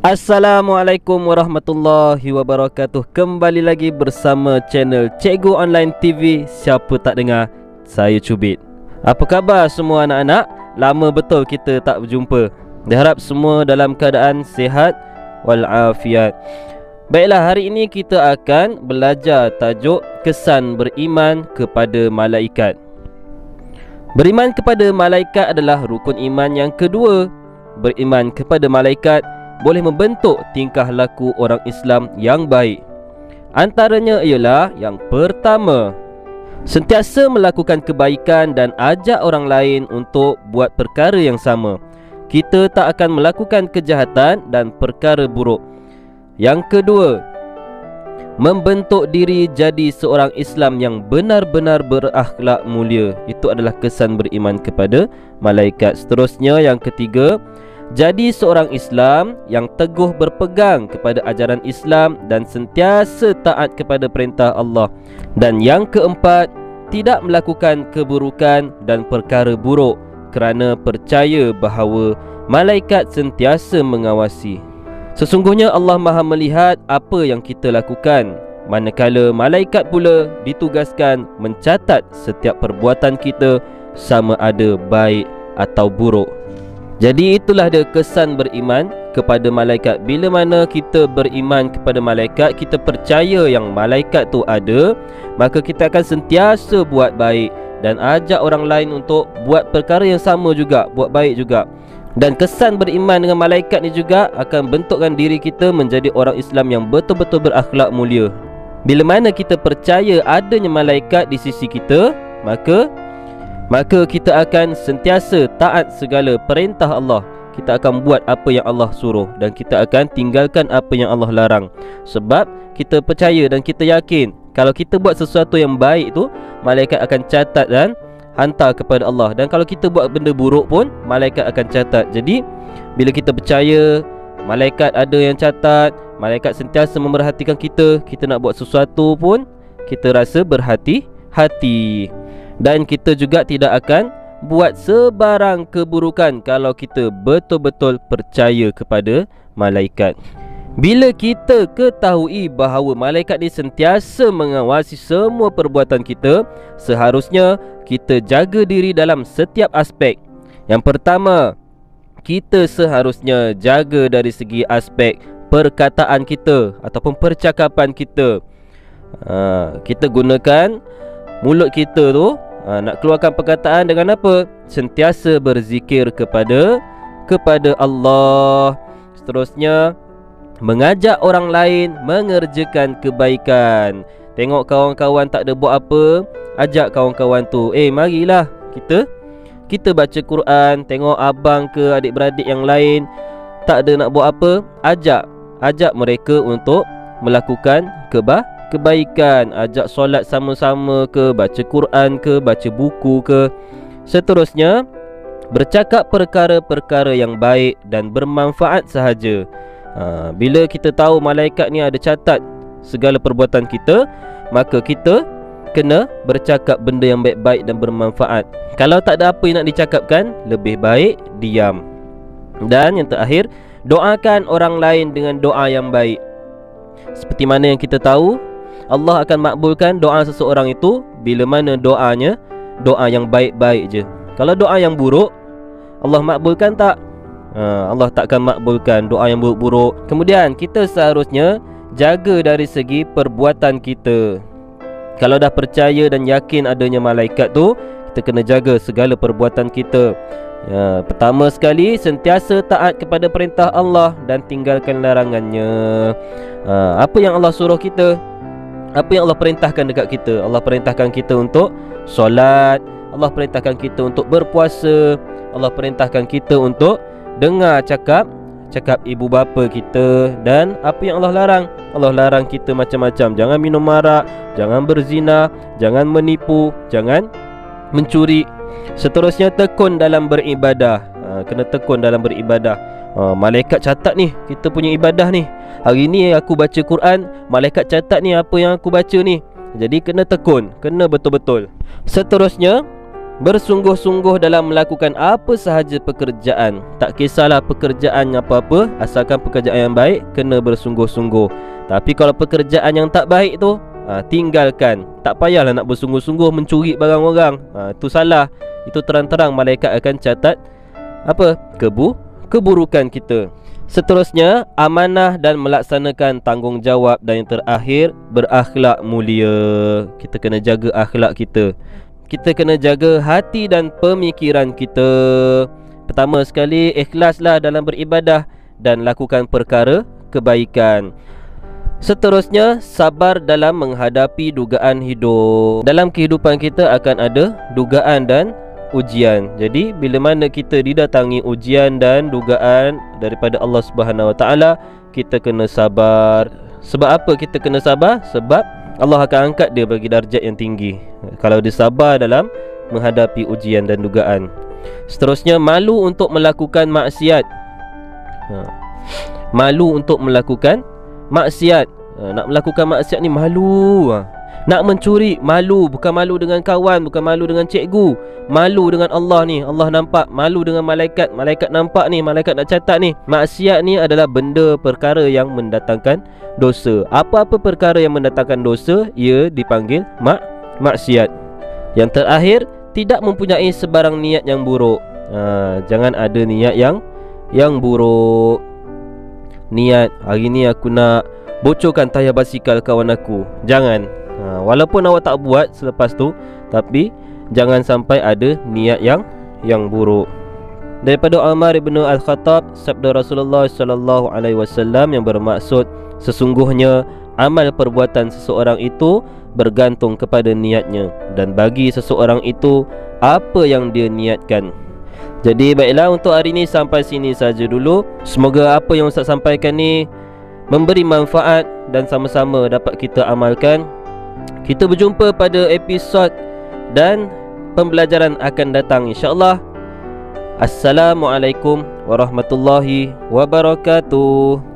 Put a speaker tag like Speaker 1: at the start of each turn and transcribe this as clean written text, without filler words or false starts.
Speaker 1: Assalamualaikum warahmatullahi wabarakatuh. Kembali lagi bersama channel Cikgu Online TV. Siapa tak dengar, saya Cubit. Apa khabar semua anak-anak? Lama betul kita tak berjumpa. Diharap semua dalam keadaan sihat walafiat. Baiklah, hari ini kita akan belajar tajuk kesan beriman kepada malaikat. Beriman kepada malaikat adalah rukun iman yang kedua. Beriman kepada malaikat boleh membentuk tingkah laku orang Islam yang baik. Antaranya ialah yang pertama, sentiasa melakukan kebaikan dan ajak orang lain untuk buat perkara yang sama. Kita tak akan melakukan kejahatan dan perkara buruk. Yang kedua, membentuk diri jadi seorang Islam yang benar-benar berakhlak mulia. Itu adalah kesan beriman kepada malaikat. Seterusnya, yang ketiga, jadi seorang Islam yang teguh berpegang kepada ajaran Islam dan sentiasa taat kepada perintah Allah. Dan yang keempat, tidak melakukan keburukan dan perkara buruk kerana percaya bahawa malaikat sentiasa mengawasi. Sesungguhnya Allah Maha melihat apa yang kita lakukan, manakala malaikat pula ditugaskan mencatat setiap perbuatan kita, sama ada baik atau buruk. Jadi itulah dia kesan beriman kepada malaikat. Bila mana kita beriman kepada malaikat, kita percaya yang malaikat tu ada, maka kita akan sentiasa buat baik dan ajak orang lain untuk buat perkara yang sama juga, buat baik juga. Dan kesan beriman dengan malaikat ni juga akan bentukkan diri kita menjadi orang Islam yang betul-betul berakhlak mulia. Bila mana kita percaya adanya malaikat di sisi kita, maka kita akan sentiasa taat segala perintah Allah. Kita akan buat apa yang Allah suruh dan kita akan tinggalkan apa yang Allah larang. Sebab kita percaya dan kita yakin kalau kita buat sesuatu yang baik tu, malaikat akan catat dan hantar kepada Allah. Dan kalau kita buat benda buruk pun, malaikat akan catat. Jadi bila kita percaya malaikat ada yang catat, malaikat sentiasa memerhatikan kita, kita nak buat sesuatu pun kita rasa berhati-hati. Dan kita juga tidak akan buat sebarang keburukan kalau kita betul-betul percaya kepada malaikat. Bila kita ketahui bahawa malaikat ni sentiasa mengawasi semua perbuatan kita, seharusnya kita jaga diri dalam setiap aspek. Yang pertama, kita seharusnya jaga dari segi aspek perkataan kita ataupun percakapan kita. Kita gunakan mulut kita tu, nak keluarkan perkataan dengan apa? Sentiasa berzikir kepada Allah. Seterusnya, mengajak orang lain mengerjakan kebaikan. Tengok kawan-kawan tak ada buat apa, ajak kawan-kawan tu, marilah kita baca Quran. Tengok abang ke adik-beradik yang lain tak ada nak buat apa, ajak mereka untuk melakukan kebaikan. Ajak solat sama-sama ke, baca Quran ke, baca buku ke. Seterusnya, bercakap perkara-perkara yang baik dan bermanfaat sahaja. Bila kita tahu malaikat ni ada catat segala perbuatan kita, maka kita kena bercakap benda yang baik-baik dan bermanfaat. Kalau tak ada apa yang nak dicakapkan, lebih baik diam. Dan yang terakhir, doakan orang lain dengan doa yang baik. Seperti mana yang kita tahu, Allah akan makbulkan doa seseorang itu bila mana doanya doa yang baik-baik je. Kalau doa yang buruk, Allah makbulkan tak? Allah takkan makbulkan doa yang buruk-buruk. Kemudian kita seharusnya jaga dari segi perbuatan kita. Kalau dah percaya dan yakin adanya malaikat tu, kita kena jaga segala perbuatan kita. Pertama sekali, sentiasa taat kepada perintah Allah dan tinggalkan larangannya. Apa yang Allah suruh kita, apa yang Allah perintahkan dekat kita. Allah perintahkan kita untuk solat, Allah perintahkan kita untuk berpuasa, Allah perintahkan kita untuk dengar cakap ibu bapa kita. Dan apa yang Allah larang, Allah larang kita macam-macam. Jangan minum arak, jangan berzina, jangan menipu, jangan mencuri. Seterusnya, tekun dalam beribadah. Kena tekun dalam beribadah. Malaikat catat ni kita punya ibadah ni. Hari ni aku baca Quran, malaikat catat ni apa yang aku baca ni. Jadi kena tekun, kena betul-betul. Seterusnya, bersungguh-sungguh dalam melakukan apa sahaja pekerjaan. Tak kisahlah pekerjaan apa-apa, asalkan pekerjaan yang baik, kena bersungguh-sungguh. Tapi kalau pekerjaan yang tak baik tu, tinggalkan. Tak payahlah nak bersungguh-sungguh mencuri barang orang. Itu salah. Itu terang-terang malaikat akan catat apa? Keburukan kita. Seterusnya, amanah dan melaksanakan tanggungjawab. Dan yang terakhir, berakhlak mulia. Kita kena jaga akhlak kita. Kita kena jaga hati dan pemikiran kita. Pertama sekali, ikhlaslah dalam beribadah dan lakukan perkara kebaikan. Seterusnya, sabar dalam menghadapi dugaan hidup. Dalam kehidupan kita akan ada dugaan dan ujian. Jadi bila mana kita didatangi ujian dan dugaan daripada Allah Subhanahu Wa Taala, kita kena sabar. Sebab apa kita kena sabar? Sebab Allah akan angkat dia bagi darjat yang tinggi kalau dia sabar dalam menghadapi ujian dan dugaan. Seterusnya, malu untuk melakukan maksiat. Malu untuk melakukan maksiat. Nak melakukan maksiat ni malu. Nak mencuri malu. Bukan malu dengan kawan, bukan malu dengan cikgu, malu dengan Allah ni. Allah nampak. Malu dengan malaikat, malaikat nampak ni, malaikat nak catat ni. Maksiat ni adalah benda perkara yang mendatangkan dosa. Apa-apa perkara yang mendatangkan dosa, ia dipanggil maksiat. Yang terakhir, tidak mempunyai sebarang niat yang buruk. Jangan ada niat yang buruk. Niat, hari ni aku nak bocorkan tayar basikal kawan aku. Jangan. Walaupun awak tak buat selepas tu, tapi jangan sampai ada niat yang buruk. Daripada Umar bin Al-Khattab, sabda Rasulullah sallallahu alaihi wasallam yang bermaksud, sesungguhnya amal perbuatan seseorang itu bergantung kepada niatnya, dan bagi seseorang itu apa yang dia niatkan. Jadi baiklah, untuk hari ini sampai sini saja dulu. Semoga apa yang Ustaz sampaikan ni memberi manfaat dan sama-sama dapat kita amalkan. Kita berjumpa pada episod dan pembelajaran akan datang, insya-Allah. Assalamualaikum warahmatullahi wabarakatuh.